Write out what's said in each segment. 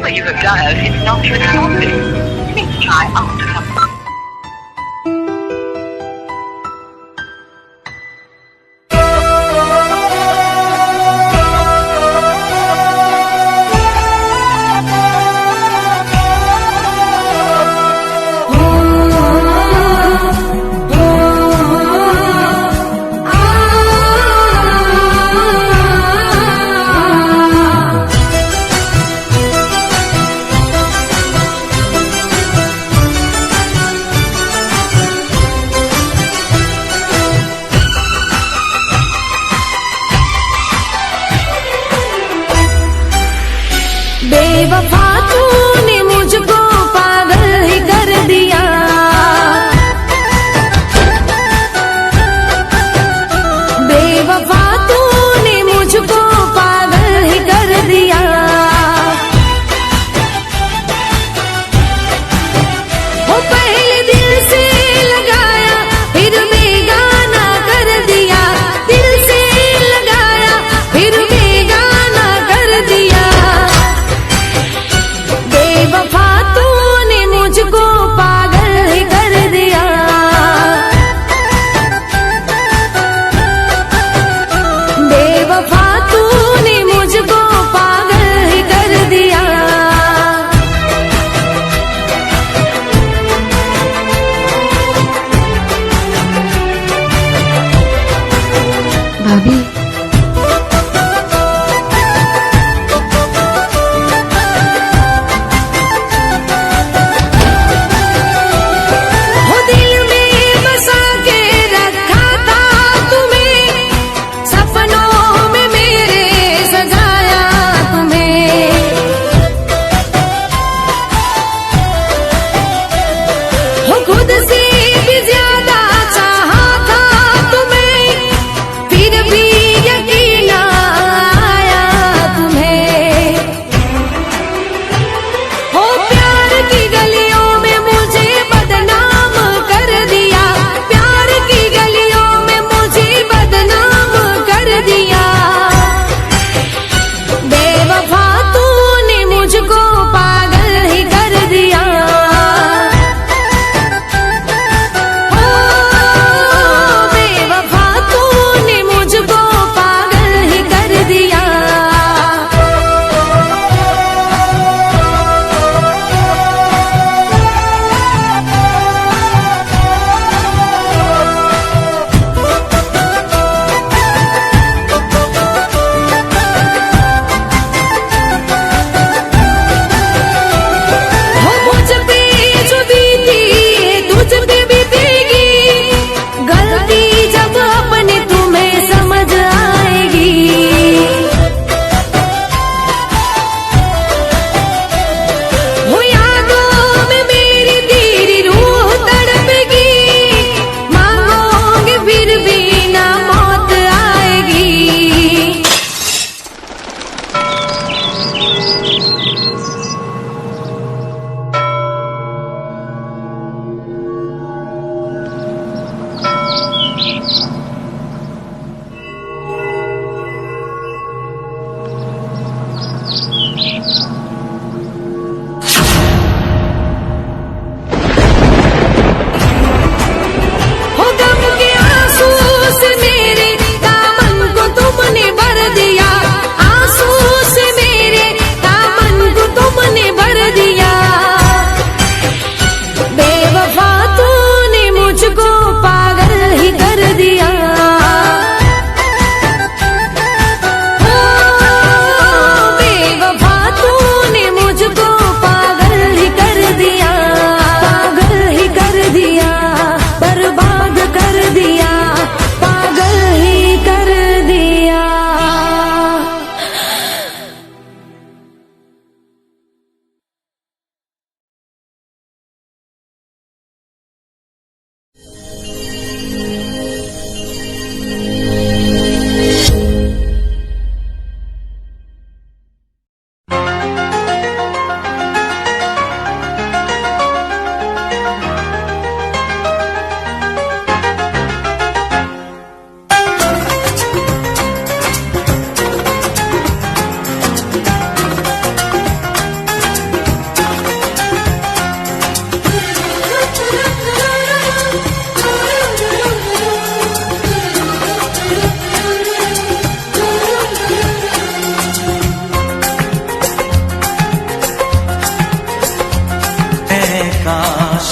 number you have dialed is not responsive. Please try after some.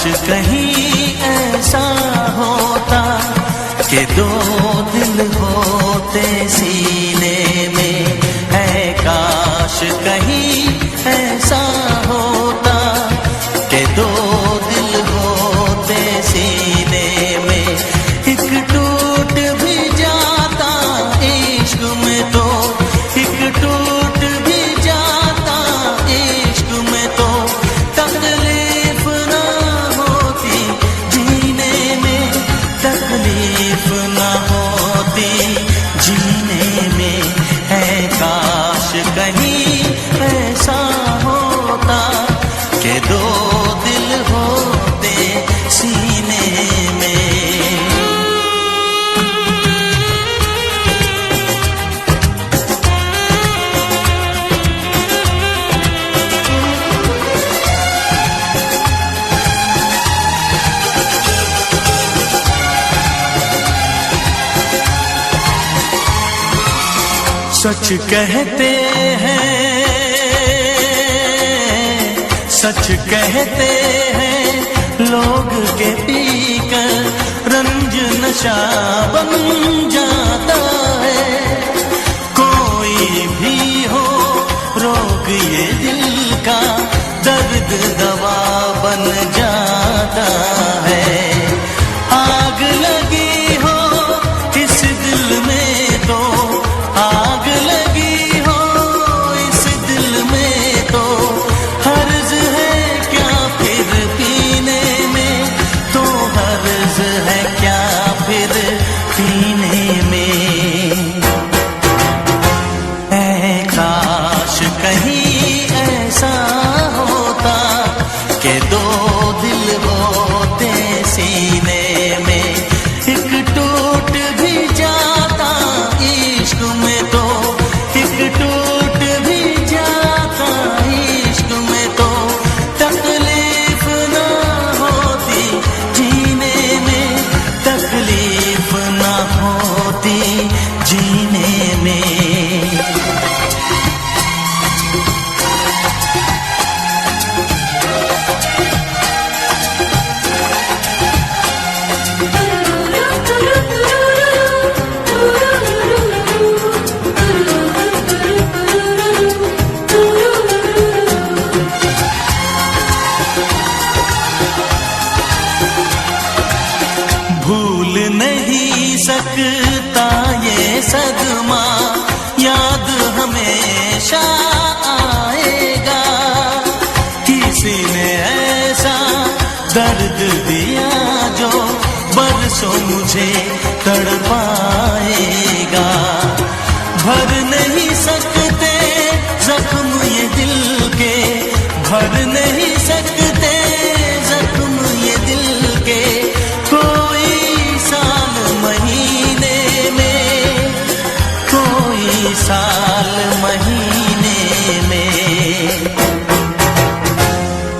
कहीं ऐसा होता कि दो दिल होते सीने में, है काश कहीं ऐसा होता कि दो दिल होते सीने में। एक टूट भी जाता इश्क में तो, एक टूट भी जाता इश्क में तो, तकलीफ ना होती जीने में, तकलीफ ना होती जीने में। है काश कहीं ऐसा होता कि दो दिल होते सीने में। सच कहते हैं, सच कहते हैं लोग के पीकर रंज नशा बन जाता है। कोई भी हो रोग ये दिल का, दर्द दवा बन जाता है। आग लगी हो इस दिल में तो, आग लगी हो इस दिल में तो, हर्ज है क्या फिर पीने में, तो हर्ज है क्या फिर पीने में। ऐ काश कहीं ऐसा होता कि दो दिल होते सीने में। एक टूट भी जाता इश्क में तो, एक टूट भी जाता इश्क में तो, तकलीफ ना होती जीने में, तकलीफ ना होती जीने में। भूल नहीं सकता ये सदमा, याद हमेशा आएगा। किसी ने ऐसा दर्द दिया जो बरसों मुझे तड़पाएगा। भर नहीं सकते जख्म ये दिल के, भर नहीं सकते जख्म ये दिल के, कोई साल महीने में, कोई साल महीने में।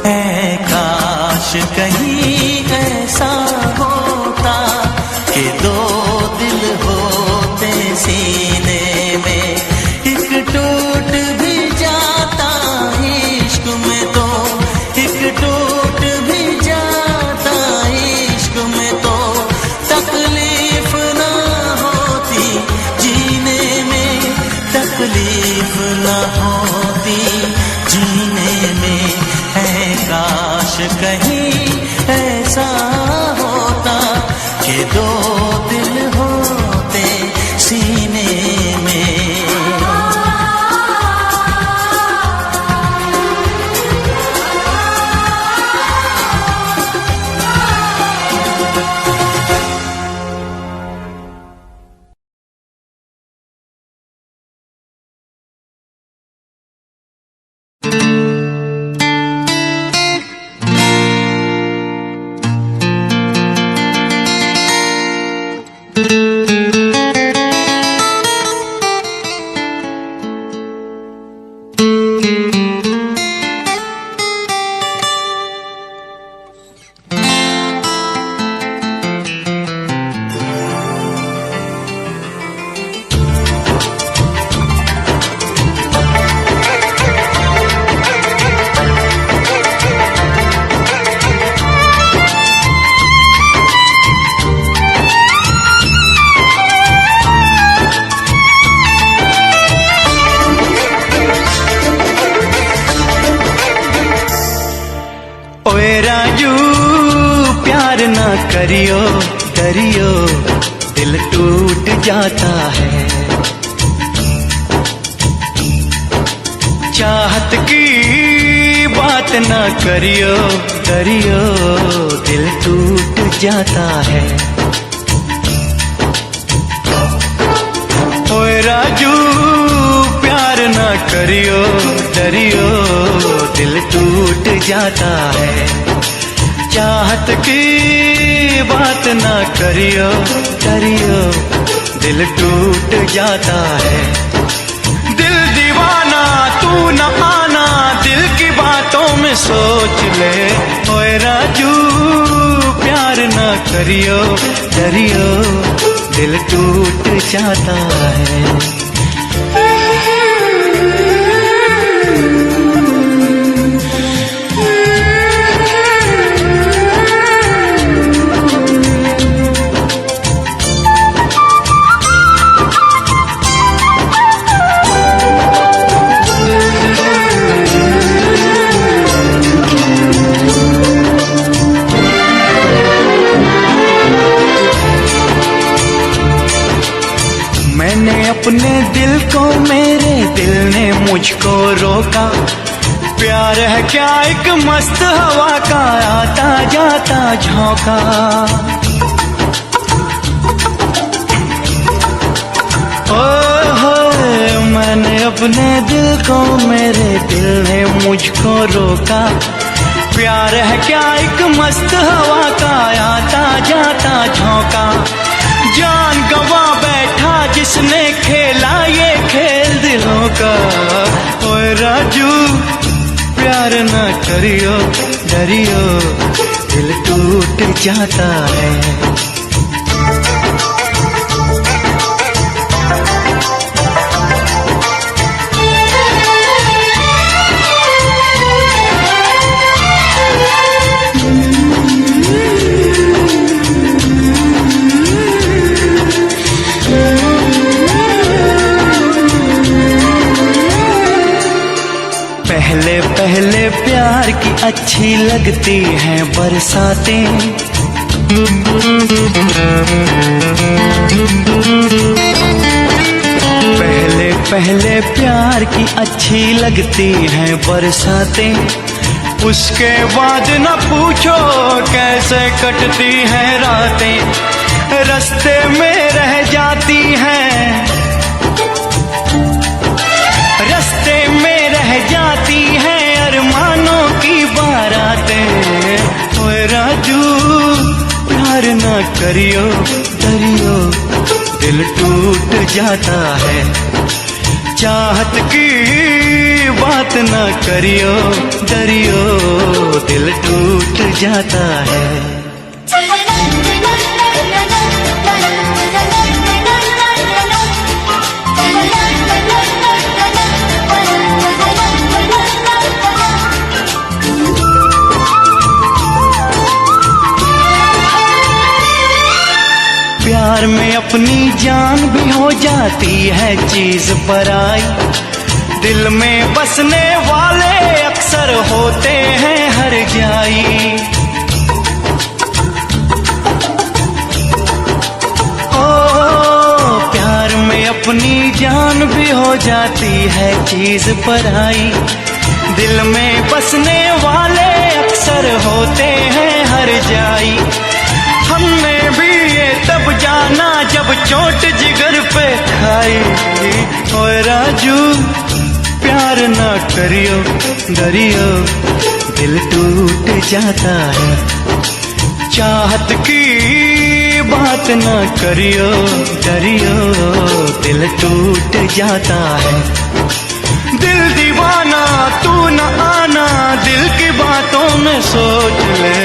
ऐ काश कहीं ऐसा होता कि दो दिल होते सीने में। एक टूट भी जाता इश्क में तो, एक टूट भी जाता इश्क में तो, तकलीफ ना होती जीने में, तकलीफ ना होती जीने में। है काश कहीं ऐसा होता कि दो दिल होते सीने में। करियो करियो, दिल टूट जाता है। चाहत की बात ना करियो करियो, दिल टूट जाता है। ओए राजू प्यार ना करियो डरियो, दिल टूट जाता है। चाहत की बात ना करियो करियो, दिल टूट जाता है। दिल दीवाना तू न आना, दिल की बातों में सोच ले। ओए राजू प्यार ना करियो डरियो, दिल टूट जाता है। मैंने अपने दिल को, मेरे दिल ने मुझको रोका। प्यार है क्या एक मस्त हवा का, आता जाता झोंका। ओ हो मैंने अपने दिल को, मेरे दिल ने मुझको रोका। प्यार है क्या एक मस्त हवा का, आता जाता झोंका। जान गवा बैठा जिसने खेला ये खेल दिलों का। ओए राजू प्यार ना करियो डरियो, दिल टूट जाता है। पहले पहले प्यार की अच्छी लगती हैं बरसातें। पहले पहले प्यार की अच्छी लगती हैं बरसातें। उसके बाद न पूछो कैसे कटती हैं रातें। रास्ते में रह जाती हैं, रास्ते में रह जाती हैं अरमानों की बारातें। ओए राजू प्यार ना करियो डरियो, दिल टूट जाता है। चाहत की बात ना करियो डरियो, दिल टूट जाता है। प्यार में अपनी जान भी हो जाती है चीज पराई। दिल में बसने वाले अक्सर होते हैं हर जाई। ओ प्यार में अपनी जान भी हो जाती है चीज पराई। दिल में बसने वाले अक्सर होते हैं हर जाई। हमने भी ये तब जाना जब चोट जिगर पे खाई। ओए राजू प्यार ना करियो डरियो, दिल टूट जाता है। चाहत की बात ना करियो डरियो, दिल टूट जाता है। दिल दीवाना तू न आना, दिल की बातों में सोच ले।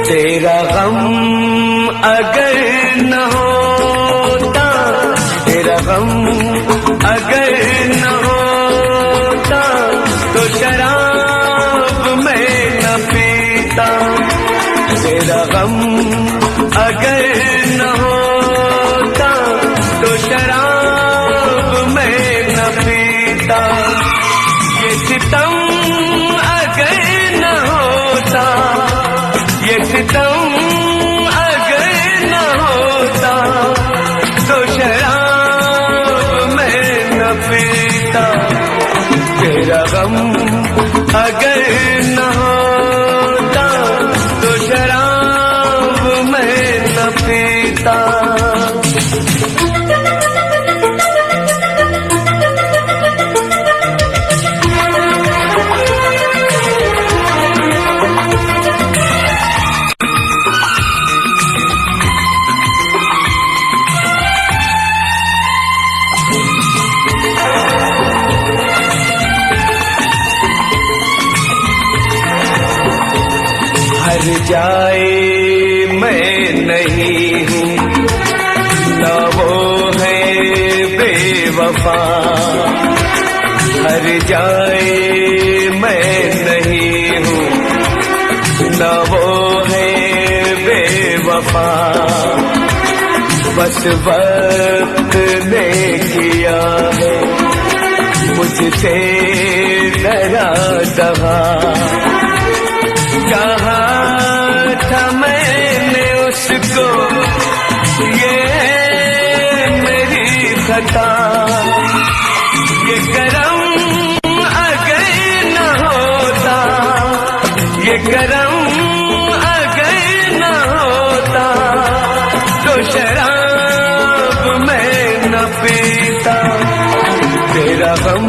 तेरा गम अगर न होता, तेरा गम अगर न होता, तो शराब मैं न पीता। तेरा गम अगर न होता, तो शराब मैं न पीता। ये सितम अगर न होता, ये सितम अगर न होता, तो शराब मैं न पीता। तेरा गम अगर न होता, तो शराब मैं न पीता। हर जाए मैं नहीं हूँ, न वो है बेवफा। हर जाए मैं नहीं हूँ, न वो है बेवफा। बस वक्त ने किया है मुझसे डरा दगा। कहा था मैंने उसको, ये मेरी खता। ये करम अगर न होता, ये करम अगर न होता, तो शराब मैं न पीता। तेरा गम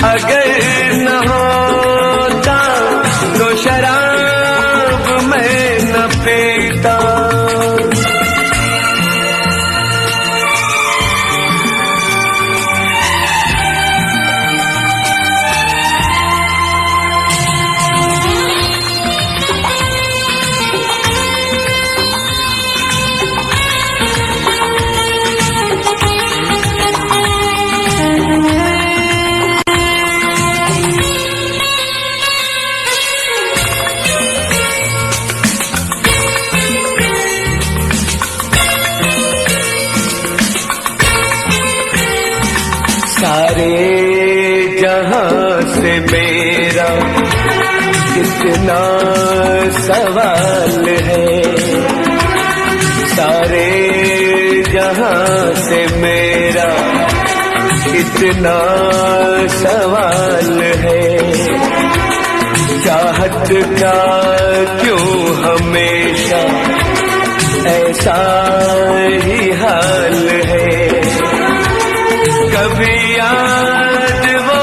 अगर न होता, तो शराब मैं न पीता। सारे जहां से मेरा कितना सवाल है। सारे जहां से मेरा कितना सवाल है। चाहत का क्यों हमेशा ऐसा ही हाल है। कभी याद वो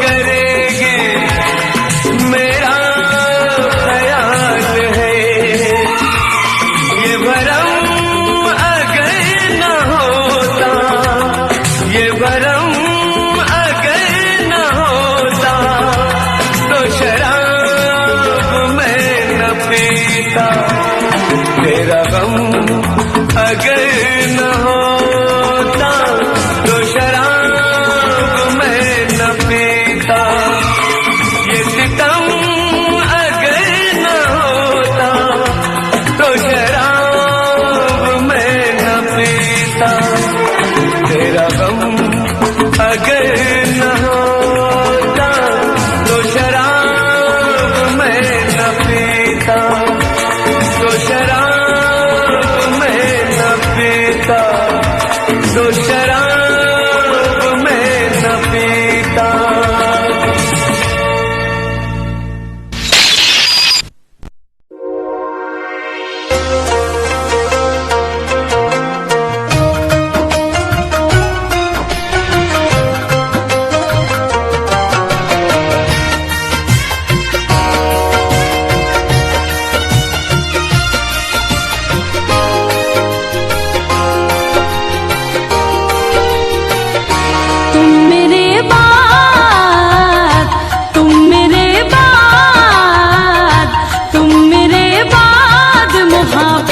करेंगे मेरा ख्याल है। ये भरम अगर न होता, ये भरम अगर न होता, तो शराब मैं न पीता। तेरा गम अगर न होता, तो शराब मैं न पीता। ये सितम अगर न होता, तो शराब मैं न पीता। तेरा गम अगर न होता, तो शराब मैं न पीता। तो शराब मैं न पीता।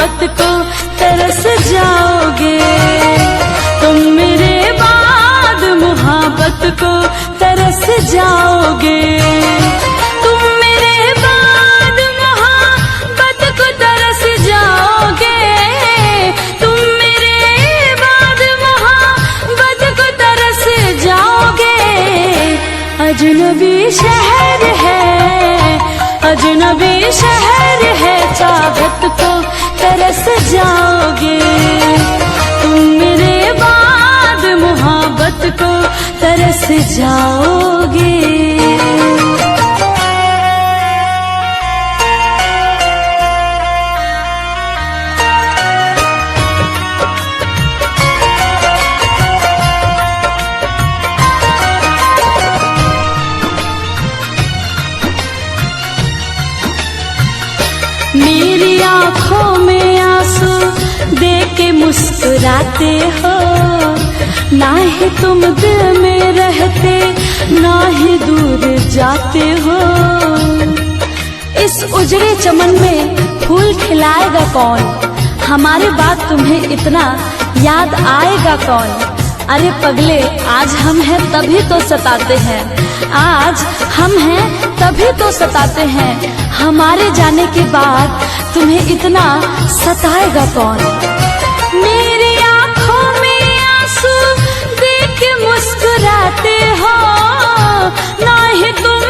मोहब्बत को तरस जाओगे। तुम मेरे बाद मोहब्बत को तरस जाओगे। तुम मेरे बाद मोहब्बत को तरस जाओगे। तुम मेरे बाद मोहब्बत को तरस जाओगे। अजनबी शहर है, अजनबी शहर है, चाहत को तरस जाओगे। तुम मेरे बाद मोहब्बत को तरस जाओगे। मेरी आँखों में आंसू देख के मुस्कुराते हो। ना ही तुम दिल में रहते, ना ही दूर जाते हो। इस उजड़े चमन में फूल खिलाएगा कौन? हमारे बाद तुम्हें इतना याद आएगा कौन? अरे पगले, आज हम हैं तभी तो सताते हैं, आज हम हैं तभी तो सताते हैं। हमारे जाने के बाद तुम्हें इतना सताएगा कौन? मेरी आँखों में आंसू देख के मुस्कुराते हो। ना ही तुम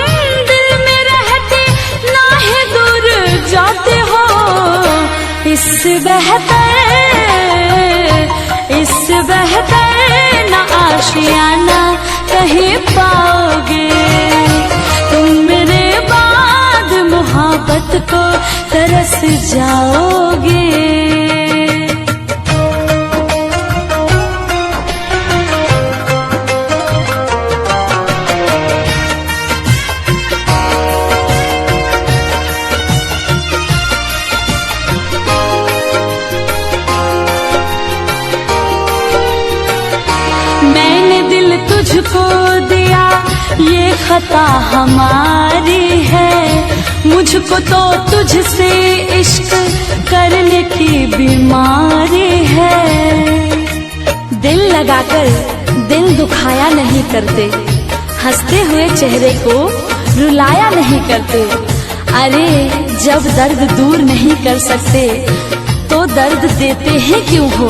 दिल में रहते, ना ही दूर जाते हो। इससे बेहतर ना आशियाना कहीं पाओगे। तुम मेरे बाद मोहब्बत को तरस जाओगे। मैंने दिल तुझको दिया, ये खता हमारी है। मुझको तो तुझसे इश्क करने की बीमारी है। दिल लगाकर दिल दुखाया नहीं करते, हंसते हुए चेहरे को रुलाया नहीं करते। अरे जब दर्द दूर नहीं कर सकते तो दर्द देते ही क्यों हो?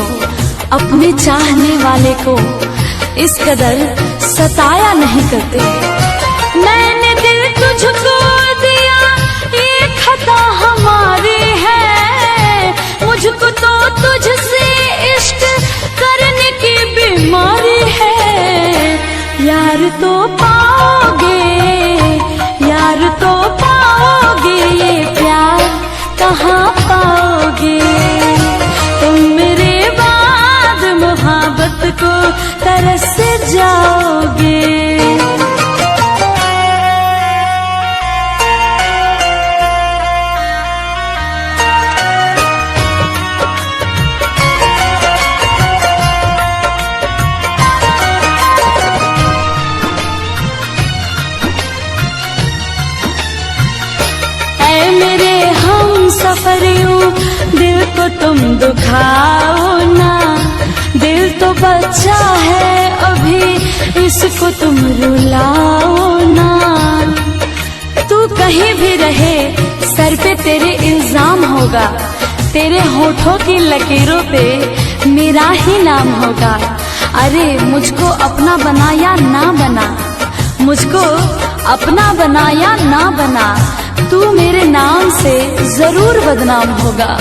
अपने चाहने वाले को इस कदर सताया नहीं करते। मैंने दिल तुझको दिया, ये खता हमारी है। मुझको तो तुझसे इश्क करने की बीमारी है। यार तो पाओगे, यार तो पाओगे, ये प्यार कहाँ पाओगे? तुम मेरे बाद मोहब्बत को तरस जाओगे। ऐ मेरे हम सफरियों, दिल को तुम दुखाओ ना। दिल तो बच्चा है अभी, इसको तुम रुलाओ ना। तू कहीं भी रहे, सर पे तेरे इल्जाम होगा। तेरे होठों की लकीरों पे मेरा ही नाम होगा। अरे मुझको अपना बना या ना बना, मुझको अपना बना या ना बना, तू मेरे नाम से जरूर बदनाम होगा।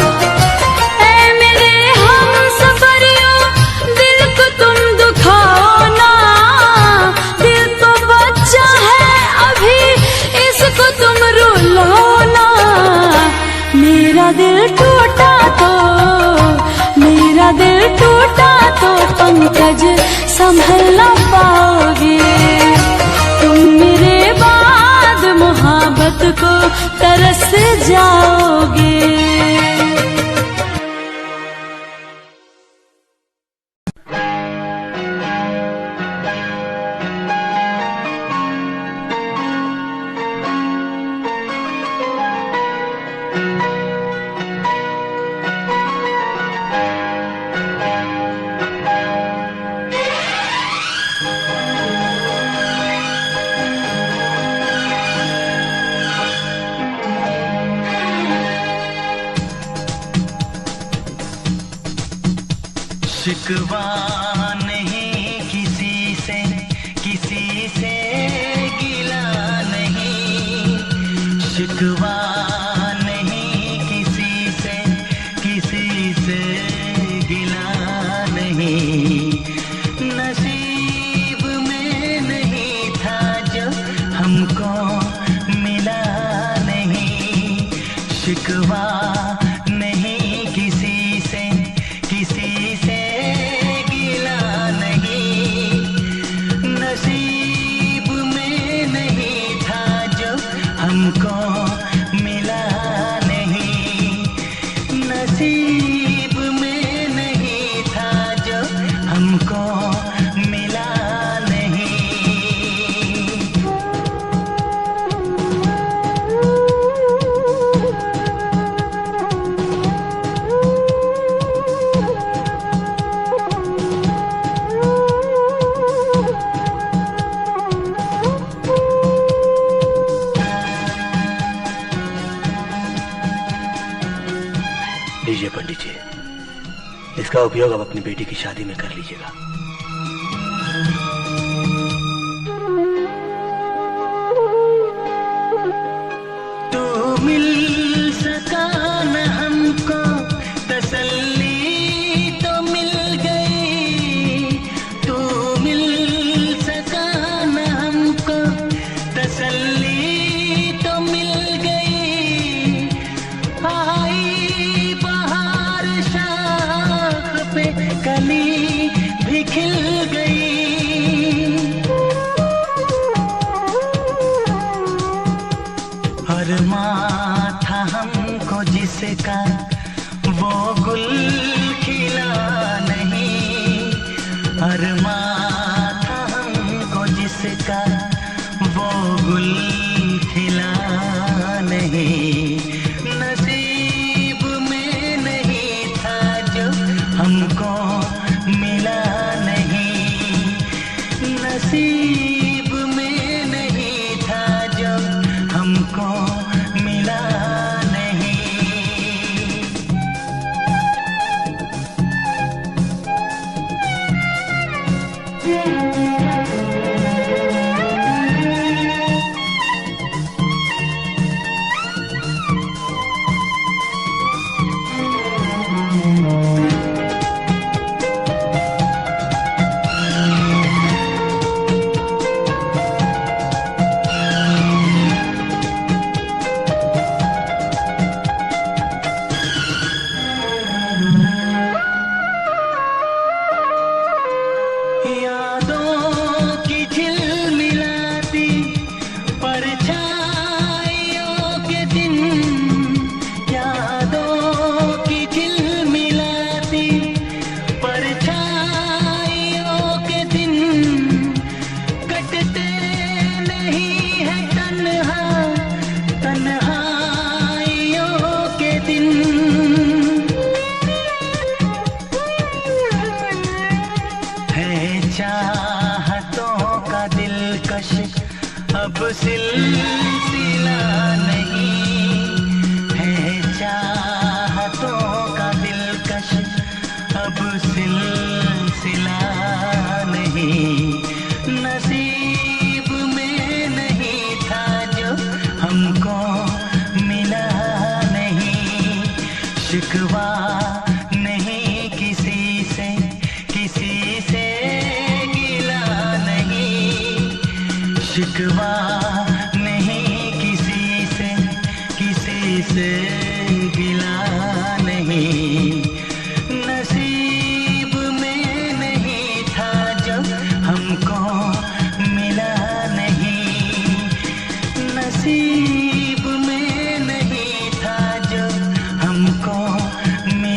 मेरा दिल टूटा तो पंकज संभल ना पाओगे। तुम मेरे बाद मोहब्बत को तरस जाओगे। शिकवा नहीं किसी से गिला नहीं, शिकवा नहीं किसी से गिला नहीं। नसीब में नहीं था जो हमको मिला नहीं, शिकवा नहीं किसी से गिला नहीं। नसीब में नहीं था जो हमको मिला नहीं, नसीब में नहीं था जो हमको मिला नहीं। लीजिए पंडित जी, इसका उपयोग आप अपनी बेटी की शादी में कर लीजिएगा। तू मिल सका न हमको तसल्ली तो मिल गई, तू मिल सका न हमको तसल्ली तो मिल गई। आई बहार शाख पे कली भी खिल गई। अरमां था हमको जिसका वो गुल खिला नहीं, अरमां था हमको जिसका वो गुल खिला नहीं। नसीब में नहीं था जो हमको मिला नहीं, नसीब में नहीं था जो हमको मिला नहीं। यादों की झिलमिलाती परछाइयों के दिन, यादों की झिलमिलाती परछाइयों के दिन कटते नहीं है तन्हाइयों के दिन। चाहतों का दिलकश अब सिलसिला नहीं है, चाहतों का दिलकश अब सिलसिला नहीं। नसीब में नहीं था जो हमको मिला नहीं, शिकवा नहीं किसी से गिला नहीं, शिकवा नहीं किसी से गिला नहीं। नसीब में नहीं था जो हमको मिला नहीं, नसीब में नहीं था जो हमको मिला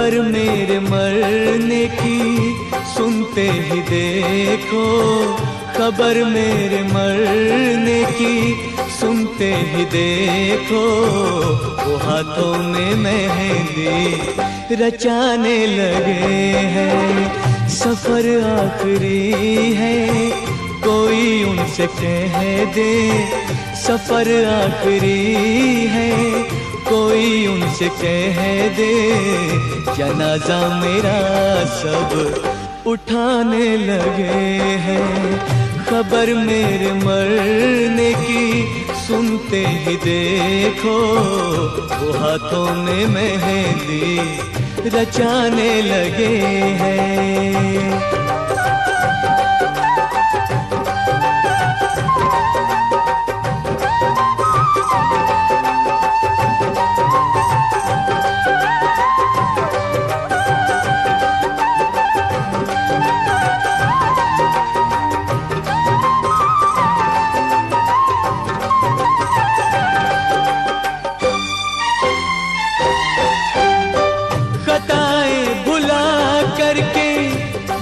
खबर मेरे मरने की सुनते ही देखो, खबर मेरे मरने की सुनते ही देखो, वो हाथों में मेहंदी रचाने लगे हैं। सफर आखिरी है, कोई उनसे कह दे, सफर आखिरी है, कोई उनसे कह दे, जनाजा मेरा सब उठाने लगे हैं। खबर मेरे मरने की सुनते ही देखो, वो हाथों में मेहंदी रचाने लगे हैं।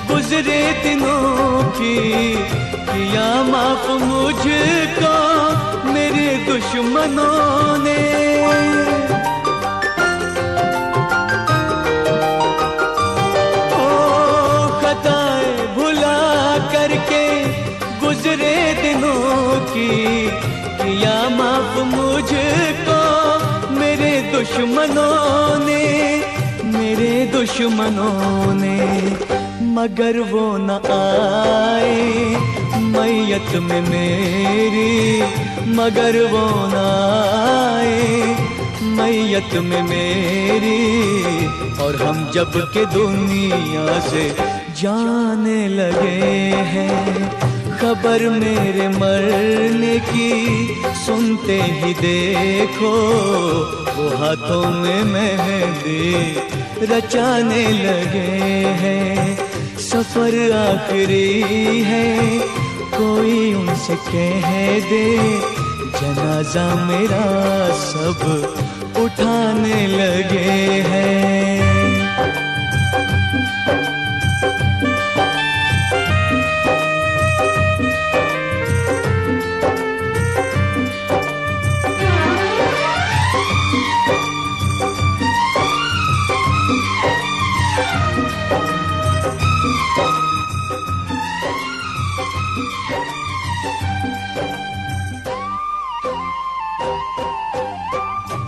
गुजरे दिनों की किया माफ मुझको मेरे दुश्मनों ने। ओ खताएं भुला करके गुजरे दिनों की किया माफ मुझको मेरे दुश्मनों ने, मेरे दुश्मनों ने। मगर वो न आए मैयत में मेरी, मगर वो न आए मैयत में मेरी, और हम जब के दुनिया से जाने लगे हैं। खबर मेरे मरने की सुनते ही देखो, वो हाथों में मेहंदी रचाने लगे हैं। सफर आखिरी है, कोई उनसे कह दे, जनाजा मेरा सब उठाने लगे हैं।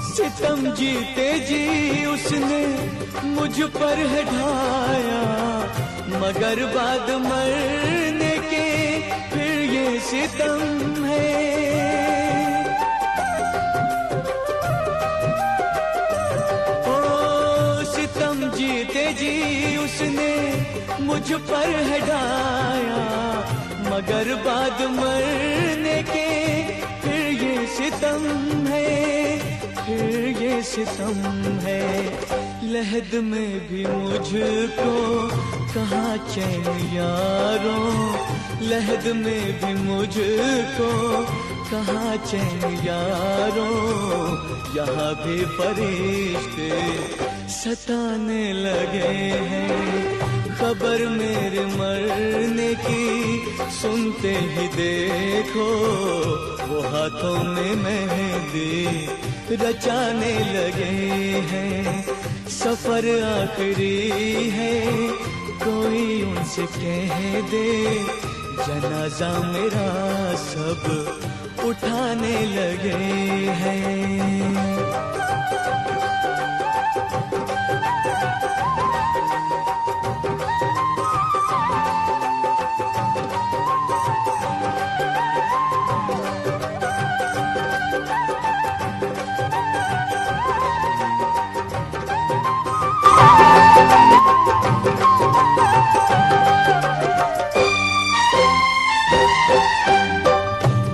सितम जीते जी उसने मुझ पर है ढाया, मगर बाद मरने के फिर ये सितम है। ओ सितम जीते जी उसने मुझ पर है ढाया, मगर बाद मरने के फिर ये सितम है, फिर ये सितम है। लहद में भी मुझको कहाँ चैन यारों, लहद में भी मुझको कहाँ चैन यारों, यहाँ भी फरिश्ते सताने लगे हैं। खबर मेरे मरने की सुनते ही देखो, वो हाथों में मेहंदी रचाने लगे हैं। सफर आखिरी है, कोई उनसे कह दे, जनाजा मेरा सब उठाने लगे हैं।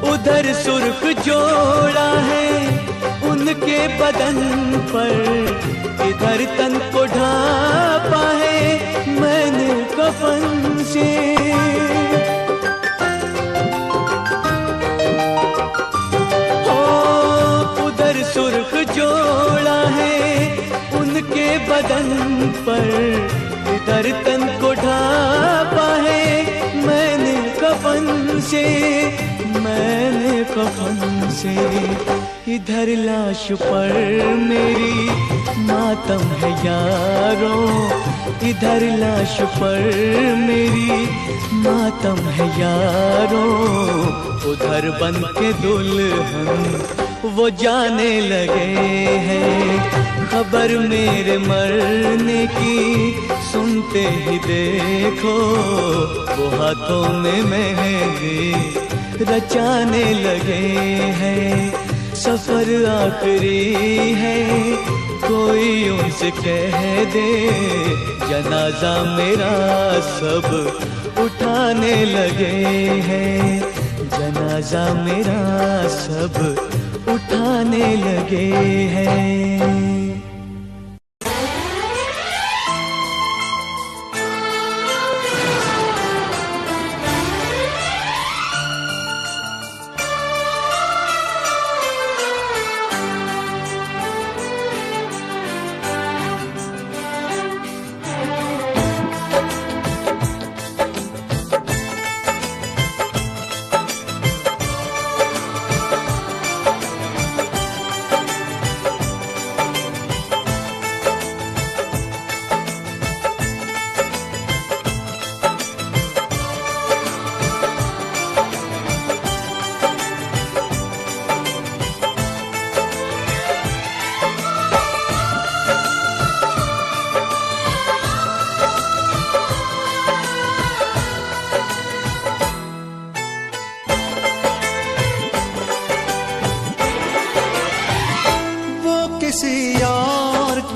उधर सुर्ख जोड़ा है उनके बदन पर, इधर तन को ढापा है मैंने कफन से। ओ उधर सुर्ख जोड़ा है उनके बदन पर, इधर तन को ढापा है मैंने कफन से, मैंने कफन से। इधर लाश पर मेरी मातम है यारों, इधर लाश पर मेरी मातम है यारों। उधर बन के दुल्हन वो जाने लगे हैं, खबर मेरे मरने की सुनते ही देखो, वो हाथों में मेहंदी रचाने लगे हैं। सफर आखिरी है कोई उनसे कह दे, जनाजा मेरा सब उठाने लगे हैं, जनाजा मेरा सब उठाने लगे हैं।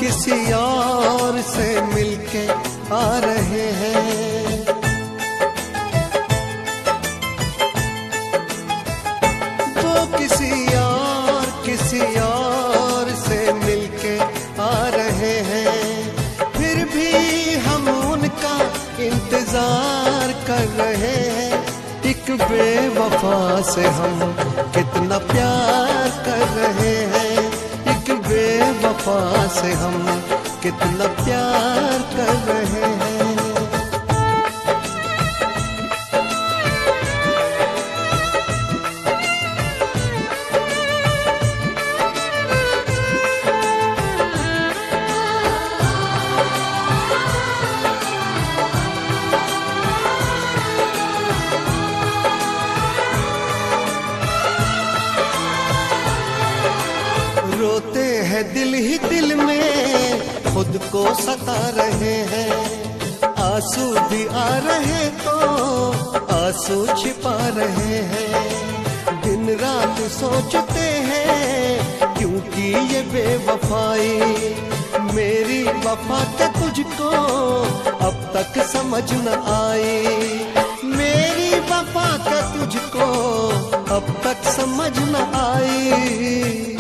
किसी और से मिलके आ रहे हैं, वो किसी और से मिलके आ रहे हैं। फिर भी हम उनका इंतजार कर रहे हैं, एक बेवफा से हम कितना प्यार कर रहे हैं, बेवफा से हम कितना प्यार कर रहे हैं। रोते हैं दिल ही दिल में, खुद को सता रहे हैं, आंसू भी आ रहे तो आंसू छिपा रहे हैं। दिन रात सोचते हैं क्योंकि ये बेवफाई, मेरी वफा के तुझको अब तक समझ न आई, मेरी वफा के तुझको अब तक समझ न आई।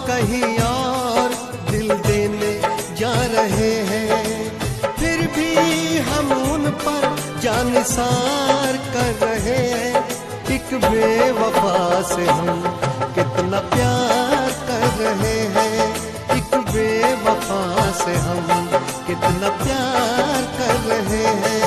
कहीं और दिल देने जा रहे हैं, फिर भी हम उन पर जानिसार कर रहे हैं। एक बेवफा से हम कितना प्यार कर रहे हैं, एक बेवफा से हम कितना प्यार कर रहे हैं।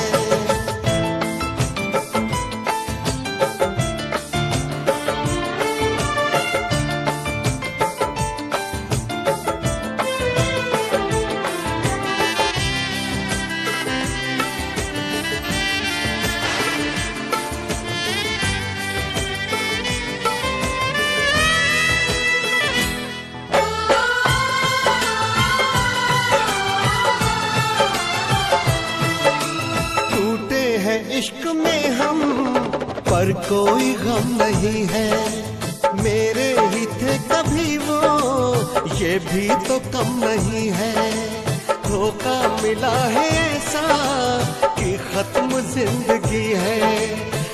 इश्क में हम पर कोई गम नहीं है, मेरे ही थे कभी वो ये भी तो कम नहीं है। धोखा मिला है ऐसा कि खत्म जिंदगी है,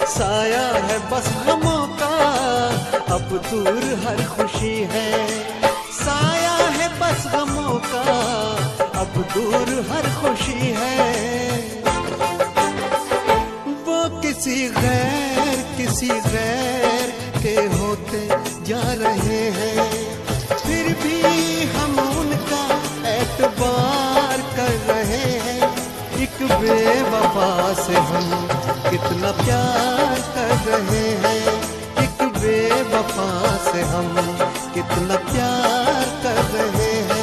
साया है बस गमों का अब दूर हर खुशी है, साया है बस गमों का अब दूर हर खुशी है। किसी गैर के होते जा रहे हैं, फिर भी हम उनका एतबार कर रहे हैं। एक बेवफा से हम कितना प्यार कर रहे हैं। एक बेवफा से हम कितना प्यार कर रहे हैं।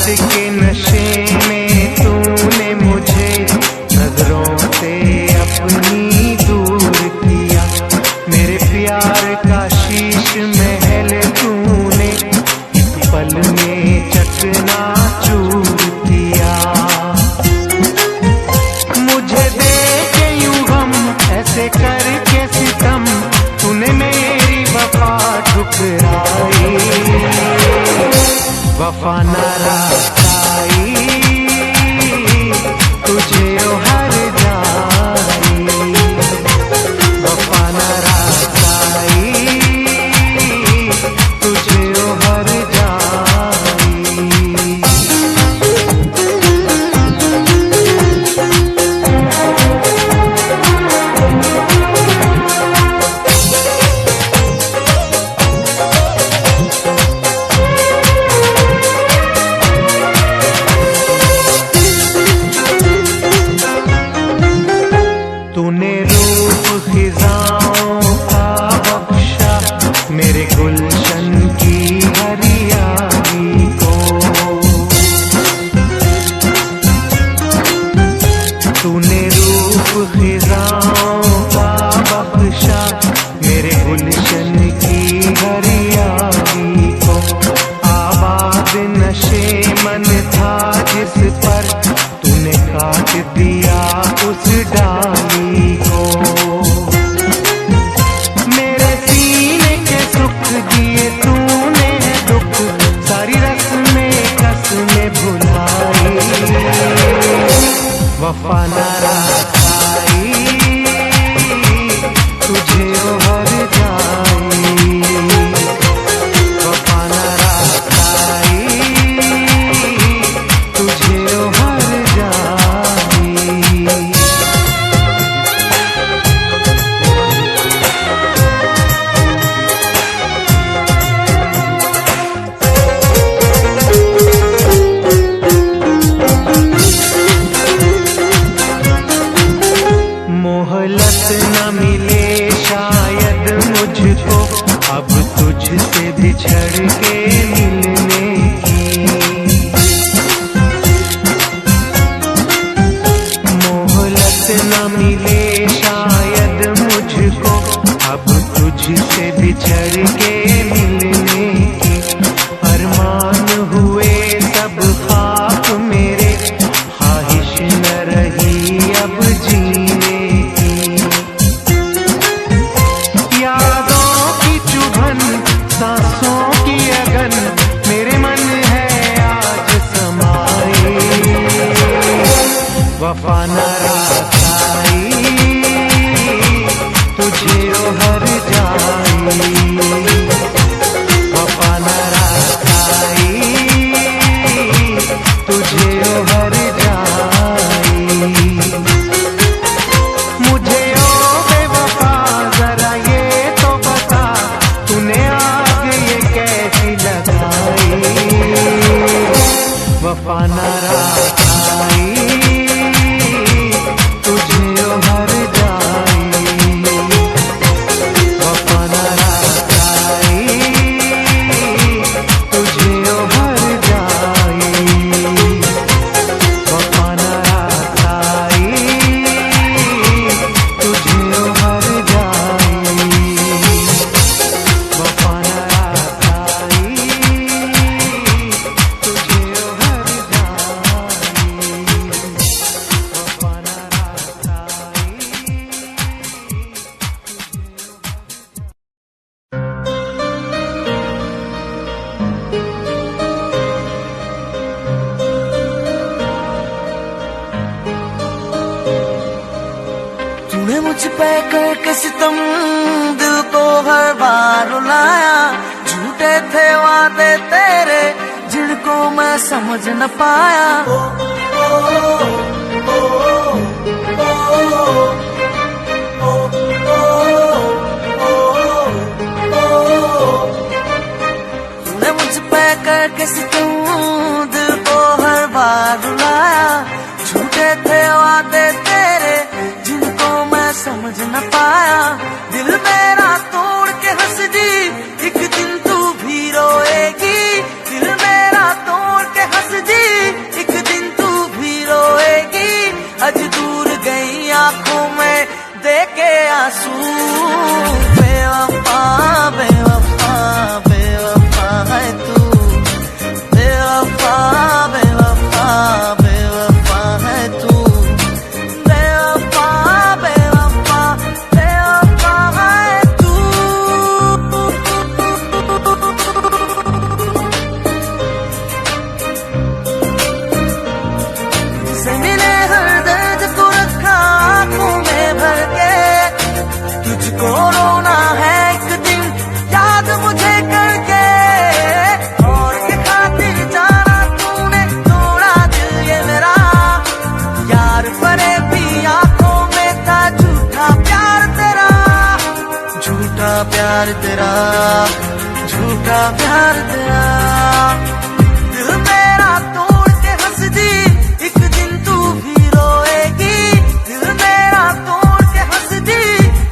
मोहब्बत के नशे में तूने मुझे नजरों से अपनी दूर किया। मेरे प्यार का शीश महल तूने एक पल में चकनाचूर किया। मुझे दे के यूं गम ऐसे करके सितम, तूने मेरी वफा ठुकराई। वफा न रास्ताई तुझे ओ हर जाई। वफा न रास्ताई तुझे ओ हर जाई। तूने रूप खिजाओं का बख्शा मेरे गुलशन की हरियाली को। तूने रूप खिजाओं का बख्शा मेरे गुलशन की हरियाली को। आबाद नशे मन था जिस पर तूने काट दिया उस डाली को। मेरे सीने के सुख दिए तूने दुख, सारी रस्में कसमें भुलाई। वफा न रास्ताई तुझे ओ हर जाई। वफा न रास्ताई तुझे ओ हर जाई। मोहलत न मिले शायद मुझको अब तुझसे बिछड़ के मिलने की। मोहलत न मिले शायद मुझको अब तुझसे बिछड़ के मिलने की। अरमान हुए सब ख्वाब मेरे, ख्वाहिश न रही अब जीने की। यादों की चुभन सांसों की अगन मेरे मन है आज समाई। वफा न रास्ताई तुझे ओ हर जाई। वफा न रास्ताई तुझे ओ हर जाई। मुझे ओ बेवफा जरा ये तो बता, तूने आग ये कैसी लगाई। वफा न रास्ताई तुझे ओ हर जाई। वफा न रास्ताई तुझे ओ हर जाई। वफा न रास्ताई तुझे ओ हर जाई। वफा न रास्ताई तुझे ओ हर जाई। वफा न तूने मुझ पे करके सितम दिल को हर बार रुलाया। झूठे थे वादे तेरे जिनको मैं समझ न पाया। तूने मुझ पे करके सितम दिल को हर बार रुलाया। झूठे थे वादे तेरे जिनको मैं समझ न पाया। दिल मेरा तोड़ के हंस दी एक दिन तू भी रोएगी। दिल मेरा तोड़ के हंस दी प्यार तेरा, झूठा प्यार तेरा। दिल मेरा तोड़ के हंस दी, एक दिन तू भी रोएगी। दिल मेरा तोड़ के हंस दी,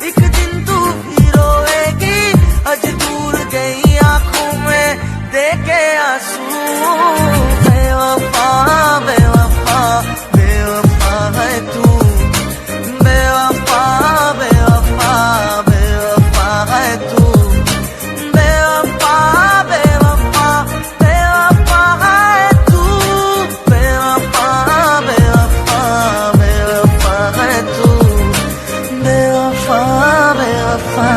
एक दिन तू भी रोएगी। आज दूर गई आंखों में देखे आंसू। बेवफा बेवफा बेवफा है तू, बेवफा बेवफा बेवफा है तू, बेवफा बेवफा बेवफा है तू, बेवफा बेवफा बेवफा है तू, बेवफा बेवफा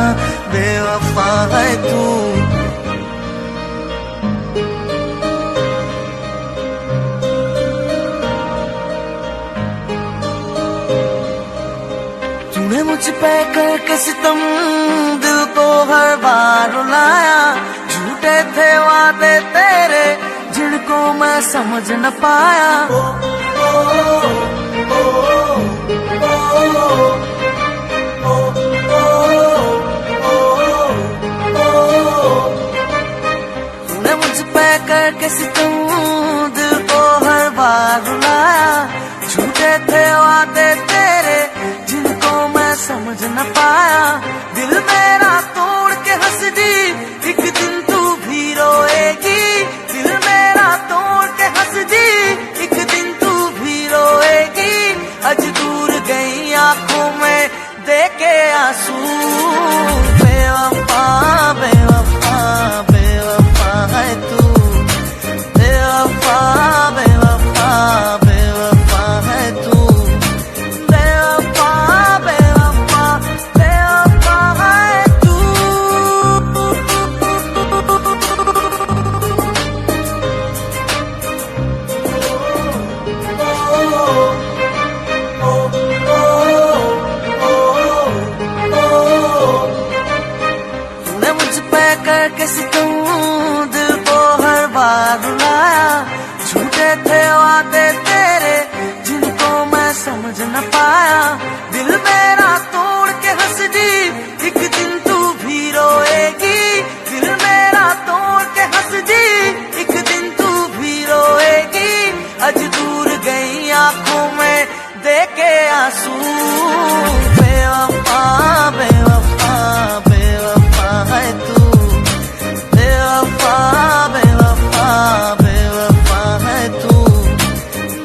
बेवफा है तू। तूने मुझ पे करके सितम दिल को हर बार रुलाया। झूठे थे वादे तेरे जिनको मैं समझ न पाया। तूने मुझ पे करके सितम दिल को हर बार रुलाया। झूठे थे वादे तेरे जिनको मैं समझ न पाया। दिल मेरा तोड़ के हंस दी, एक दिन तू भी रोएगी। दिल मेरा तोड़ के हंस दी, एक दिन तू भी रोएगी। आज दूर गई आंखों में देखे आंसू। बेवफा बेवफा बेवफा है तू, बेवफा बेवफा बेवफा है तू, बेवफा बेवफा बेवफा है तू। तूने मुझ पे करके सितम दिल को हर बार रुलाया। झूठे थे वादे तेरे जिनको मैं समझ न पाया। दिल मेरा तोड़ के हंस दी, एक दिन तू भी रोएगी। दिल मेरा तोड़ के हंस दी, एक दिन तू भी रोएगी। आज दूर गई आंखों में देखे आंसू। बेवफा बेवफा बेवफा है तू, बेवफा बेवफा बेवफा है तू,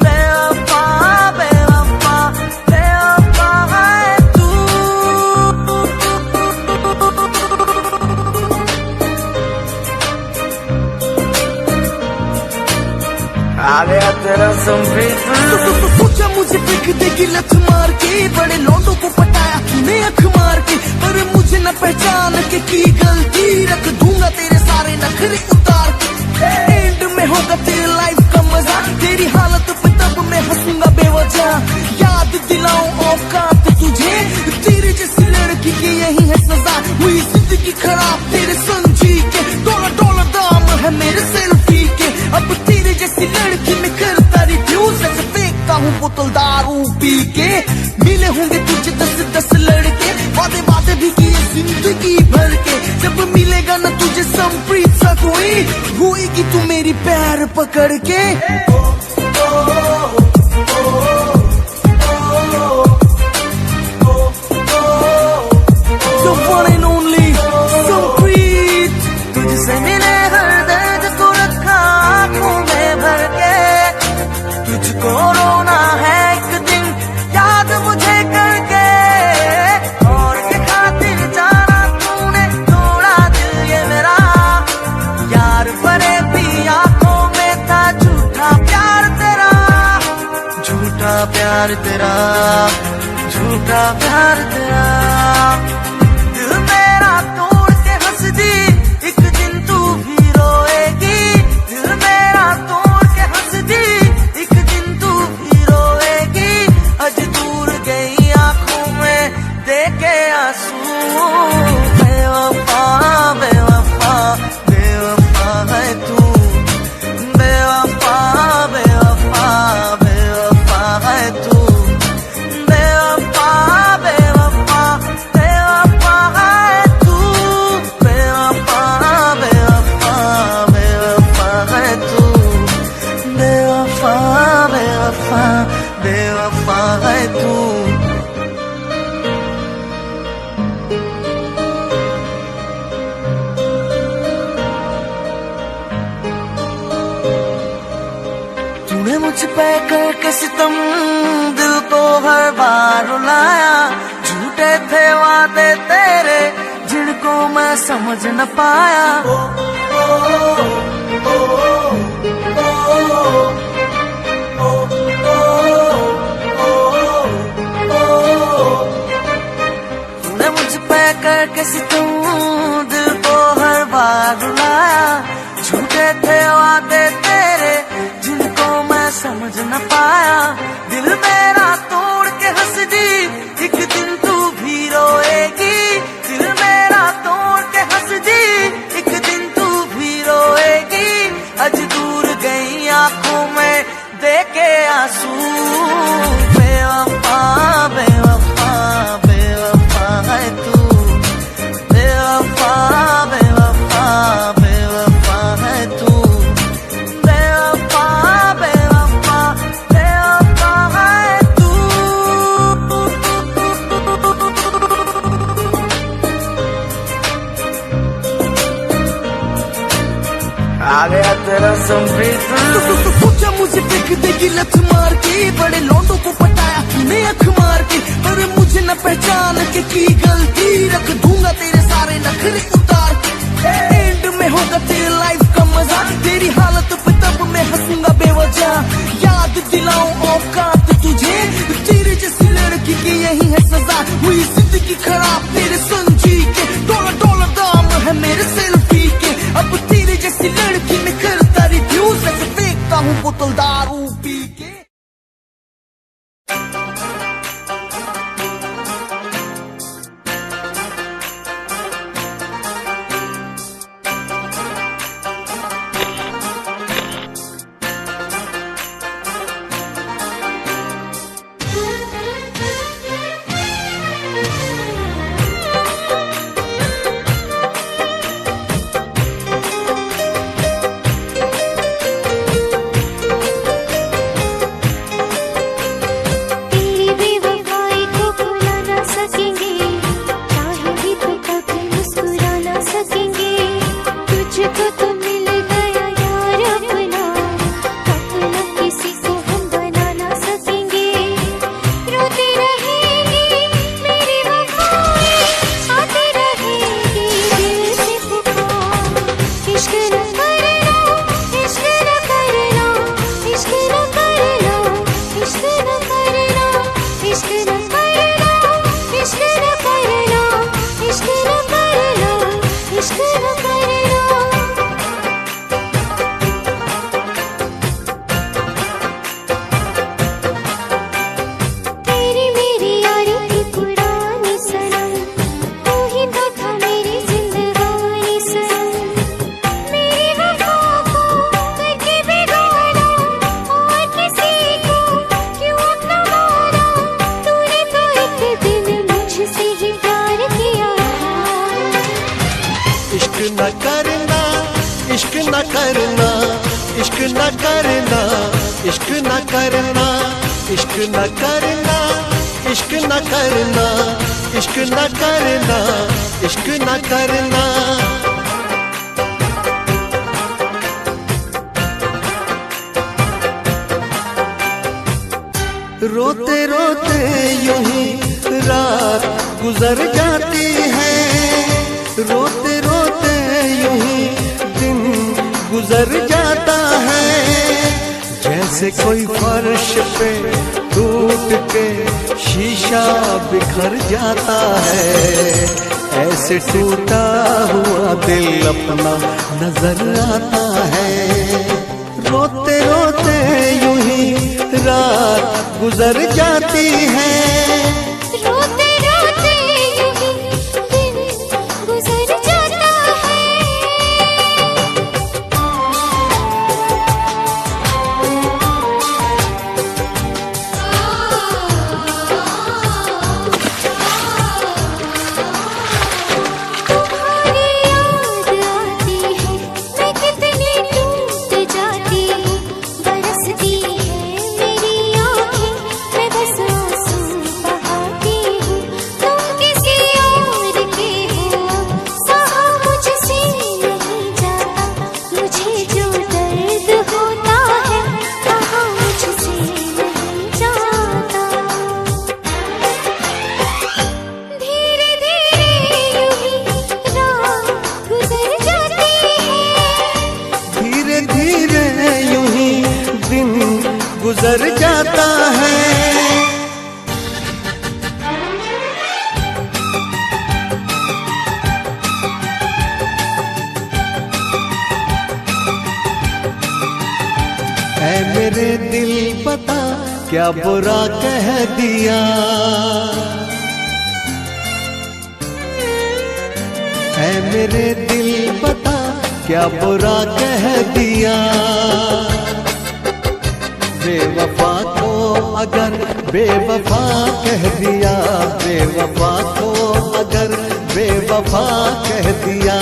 बेवफा बेवफा बेवफा है तू। आ गया तेरा संप्रीत। पूछा मुझे फेंक देगी लत मार के, बड़े लौंडों को पटाया तूने अख मार के। पर मुझे न पहचान के की गलती, रख दूंगा तेरे सारे नखरे उतार के। एंड में होगा तेरे लाइफ का मजा, तेरी हालत पे तब मैं हंसूंगा बेवजह। याद दिलाऊं औकात तुझे, तेरे जैसी लड़की की यही है सजा। हुई जिंदगी खराब तेरे समझी के, डॉलर डॉलर दाम है मेरे सेल्फी के। अब तेरे जैसी लड़की में करता रिफ्यूज, ऐसे फेंकता हूँ बोतल दारू पी के। मिले होंगे तुझे 10-10 लड़के, वादे वादे भी किए जिंदगी भर के। जब मिलेगा ना तुझे संप्रीत सा कोई, होएगी तू मेरी पैर पकड़ के। The one and only Sampreet. तुझसे मिले हर दर्द को रखा आंखों में भर के। तुझको रोना है एक दिन याद मुझे करके। और के खातिर जाना तूने तोड़ा दिल ये मेरा। यार परे भी आंखों में था झूठा प्यार तेरा, झूठा प्यार तेरा, झूठा प्यार तेरा। दिल मेरा तोड़ के हंस दी, एक दिन तू भी रोएगी। दिल मेरा तोड़ के हंस दी, एक दिन तू भी रोएगी। आज दूर गई आंखों में देखे आंसू। बेवफा बेवफा बेवफा है तू, बेवफा बेवफा बेवफा है तू, बेवफा बेवफा बेवफा बेवफा बेवफा है तू। तूने मुझ पे करके सितम दिल को हर बार रुलाया, झूठे थे वादे तेरे जिनको मैं समझ न पाया। तूने मुझ पे करके सितम दिल को हर बार रुलाया, झूठे थे वादे तेरे जिनको मैं समझ न पाया। दिल मेरा तोड़ के हंस दी, एक दिन तू भी रोएगी। दिल मेरा तोड़ के हंस दी, एक दिन तू भी रोएगी। आज दूर गई आंखों में देखे आंसू, बेवफा बेवफा बेवफा है तू। बेवफा बेवफा बेवफा है तू। बेवफा बेवफा बेवफा है तू। आ गया तेरा संप्रीत। पूछा मुझे देख देगी लत मार के, बड़े लौंडों को पटाया तूने अख मार के। पर मुझे न पहचान के की गलती, रख दूंगा तेरे सारे नखरे उतार के। एंड में होगा तेरी लाइफ का मजा, तेरी हालत पे तब मैं हंसूंगा बेवजह। याद दिलाऊं औकात तुझे, तेरे जैसी लड़की की यही है सजा। हुई जिंदगी खराब तेरे संजी के, डॉलर डॉलर दाम है मेरे सेल्फी के। अब तेरे जैसी लड़की में करता रिव्यूज, ऐसे फेंकता हूँ बोतल दारू पी के। रोते रोते यूं ही रात गुजर जाती है, रोते रोते यूं ही दिन गुजर जाता है। जैसे कोई फर्श पे टूट के शीशा बिखर जाता है, ऐसे टूटा हुआ दिल अपना नजर आता है। रोते रोते यूं ही रात गुजर जाती है, रोते रोते यूं ही दिन गुजर जाता है। तुम्हारी याद आती है, मैं कितनी टूट जाती हूँ। बरसती है मेरी गुजर जाता है। ऐ मेरे दिल पता क्या बुरा कह दिया, ऐ मेरे दिल पता क्या बुरा कह दिया। बेवफा को अगर बेवफा कह दिया, बेवफा को अगर बेवफा कह दिया।